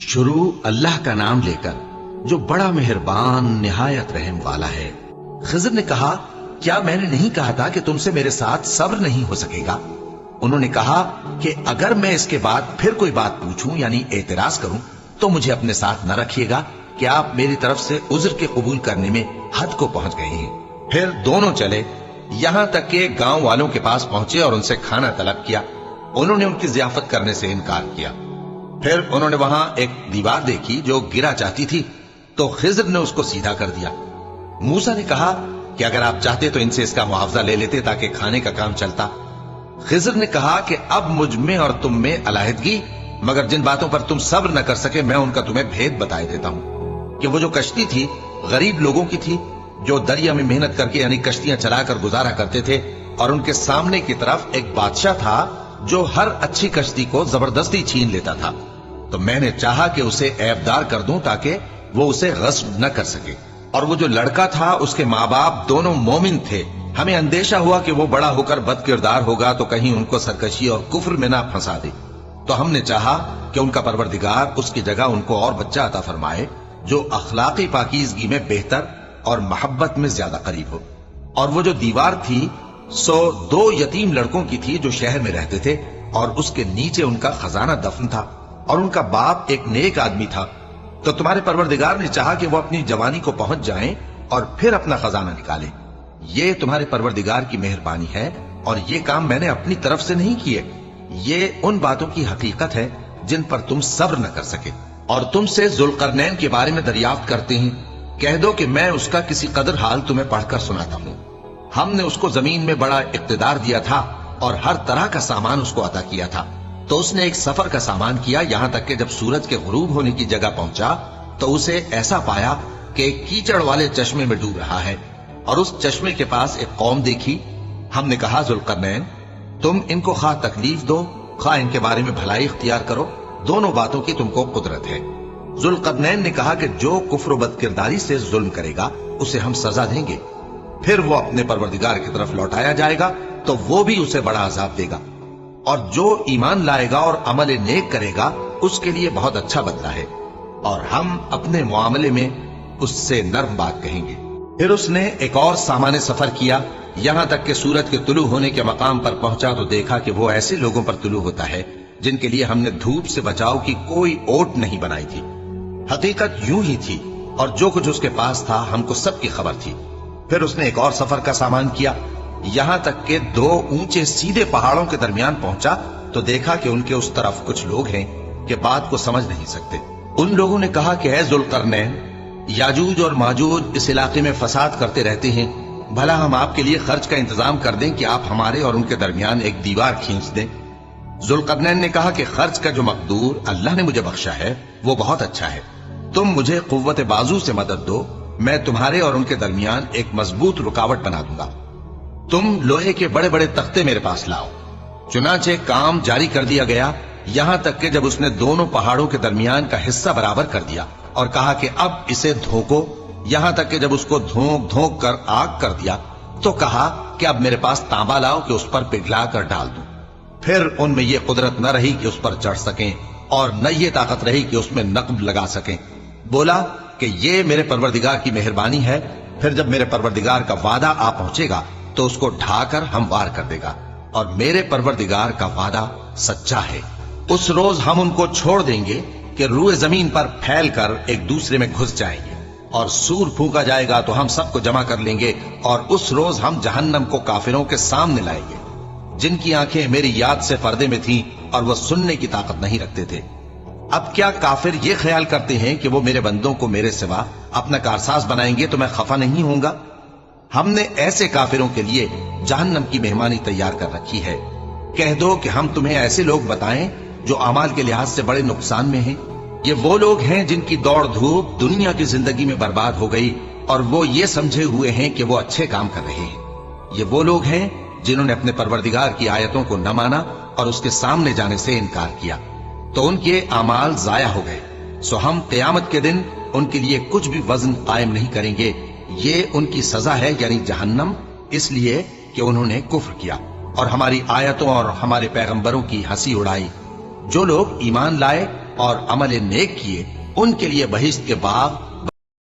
शुरू अल्लाह का नाम लेकर जो बड़ा मेहरबान निहायत रहम वाला है। खिज़र ने कहा, क्या मैंने नहीं कहा था कि तुमसे मेरे साथ सब्र नहीं हो सकेगा? उन्होंने कहा कि अगर मैं इसके बाद फिर कोई बात पूछूं यानी एतराज करूं तो मुझे अपने साथ न रखिएगा कि आप मेरी तरफ से उज्र के कबूल करने में हद को पहुंच गए हैं। फिर दोनों चले, यहां तक कि गांव वालों के पास पहुंचे और उनसे खाना तलब किया। उन्होंने उनकी जियाफत करने से इनकार किया। फिर उन्होंने वहां एक दीवार देखी जो गिरा चाहती थी, तो खिज़र ने उसको सीधा कर दिया। मूसा ने कहा कि अगर आप चाहते तो इनसे इसका मुआवजा ले लेते ताकि खाने का काम चलता। खिज़र ने कहा कि अब मुझ में और तुम में अलहदगी, मगर जिन बातों पर तुम सब्र न कर सके मैं उनका तुम्हें भेद बताए देता हूं कि वो जो कश्ती थी गरीब लोगों की थी जो दरिया में मेहनत करके यानी कश्तियां चलाकर गुजारा करते थे, और उनके सामने की तरफ एक बादशाह था जो हर अच्छी कश्ती को जबरदस्ती छीन लेता था। तो मैंने चाहा कि उसे ऐबदार कर दूं ताकि वो उसे गस्ब न कर सके। और वो जो लड़का था उसके माँ बाप दोनों मोमिन थे। हमें अंदेशा हुआ कि वो बड़ा होकर बदकिरदार होगा तो कहीं उनको सरकशी और कुफ्र में ना फंसा दे। तो हमने चाहा कि उनका परवरदिगार उसकी जगह उनको और बच्चा अता फरमाए जो अखलाकी पाकीज़गी में बेहतर और मोहब्बत में ज्यादा करीब हो। और वो जो दीवार थी सो 2 यतीम लड़कों की थी जो शहर में रहते थे, और उसके नीचे उनका खजाना दफन था, और उनका बाप एक नेक आदमी था। तो तुम्हारे परवरदिगार ने चाहा कि वो अपनी जवानी को पहुंच जाएं और फिर अपना खजाना निकाले। ये तुम्हारे परवरदिगार की मेहरबानी है, और ये काम मैंने अपनी तरफ से नहीं किए। ये उन बातों की हकीकत है जिन पर तुम सब्र न कर सके। और तुमसे जुल्करनैन के बारे में दरियाफ्त करते हैं, कह दो कि मैं उसका किसी कदर हाल तुम्हें पढ़कर सुनाता हूं। हमने उसको जमीन में बड़ा इक्तदार दिया था और हर तरह का सामान उसको अता किया था। तो उसने एक सफर का सामान किया, यहां तक कि जब सूरज के गुरूब होने की जगह पहुंचा तो उसे ऐसा पाया कि कीचड़ वाले चश्मे में डूब रहा है, और उस चश्मे के पास एक कौम देखी। हमने कहा, जुल्करनैन, तुम इनको खा तकलीफ दो खा इनके बारे में भलाई इख्तियार करो, दोनों बातों की तुमको कुदरत है। जुल्करनैन ने कहा कि जो कुफ्र बदकिरदारी से जुल्म करेगा उसे हम सजा देंगे, फिर वो अपने परवरदिगार की तरफ लौटाया जाएगा तो वो भी उसे बड़ा अजाब देगा, और जो ईमान लाएगा और अमल नेक करेगा उसके लिए बहुत अच्छा बदला है, और हम अपने मुआमले में उससे नर्म बात कहेंगे। फिर उसने एक और सामान्य सफर किया, यहां तक कि सूरज के तुलू होने के मकाम पर पहुंचा तो देखा कि वो ऐसे लोगों पर तुलू होता है जिनके लिए हमने धूप से बचाव की कोई ओट नहीं बनाई थी। हकीकत यूं ही थी, और जो कुछ उसके पास था हमको सबकी खबर थी। फिर उसने एक और सफर का सामान किया, यहां तक कि 2 ऊंचे सीधे पहाड़ों के दरमियान पहुंचा तो देखा कि उनके उस तरफ कुछ लोग हैं कि बात को समझ नहीं सकते। उन लोगों ने कहा कि ऐ जुल्करनैन, याजूज और माजूज इस इलाके में फसाद करते रहते हैं, भला हम आपके लिए खर्च का इंतजाम कर दें कि आप हमारे और उनके दरमियान एक दीवार खींच दें। जुल्करनैन ने कहा कि खर्च का जो मकदूर अल्लाह ने मुझे बख्शा है वो बहुत अच्छा है। तुम मुझे कुव्वत बाजू से मदद दो, मैं तुम्हारे और उनके दरमियान एक मजबूत रुकावट बना दूंगा। तुम लोहे के बड़े बड़े तख्ते मेरे पास लाओ। चुनाचे काम जारी कर दिया गया, यहां तक कि जब उसने दोनों पहाड़ों के दरमियान का हिस्सा बराबर कर दिया और कहा कि अब इसे धोको, यहां तक कि जब उसको धोक धोक कर आग कर दिया तो कहा कि अब मेरे पास तांबा लाओ कि उस पर पिघला कर डाल दूं। फिर उनमें यह कुदरत न रही कि उस पर चढ़ सकें, और न ये ताकत रही कि उसमें नक्ब लगा सकें। बोला कि ये मेरे परवरदिगार की मेहरबानी है। फिर जब मेरे परवरदिगार का वादा आ पहुंचेगा तो उसको ढाकर हमवार कर देगा, और मेरे परवरदिगार का वादा सच्चा है। उस रोज हम उनको छोड़ देंगे कि रूए जमीन पर फैलकर एक दूसरे में घुस जाएंगे, और सूर फूंका जाएगा तो हम सबको जमा कर लेंगे, और उस रोज हम जहन्नम को काफिरों के सामने लाएंगे जिनकी आंखें मेरी याद से पर्दे में थीं और वो सुनने की ताकत नहीं रखते थे। अब क्या काफिर ये ख्याल करते हैं कि वो मेरे बंदों को मेरे सिवा अपना कारसाज बनाएंगे तो मैं खफा नहीं होऊंगा? हमने ऐसे काफिरों के लिए जहन्नम की मेहमानी तैयार कर रखी है। कह दो कि हम तुम्हें ऐसे लोग बताएं जो अमाल के लिहाज से बड़े नुकसान में हैं। ये वो लोग हैं जिनकी दौड़ धूप दुनिया की जिंदगी में बर्बाद हो गई, और वो ये समझे हुए हैं कि वो अच्छे काम कर रहे हैं। ये वो लोग हैं जिन्होंने अपने परवरदिगार की आयतों को न माना और उसके सामने जाने से इनकार किया, तो उनके अमाल जाया हो गए। सो हम क़यामत के दिन उनके लिए कुछ भी वजन कायम नहीं करेंगे। ये उनकी सजा है यानी जहन्नम, इसलिए कि उन्होंने कुफ्र किया और हमारी आयतों और हमारे पैगंबरों की हंसी उड़ाई। जो लोग ईमान लाए اور عمل نیک کیے ان کے لیے بہشت کے باغ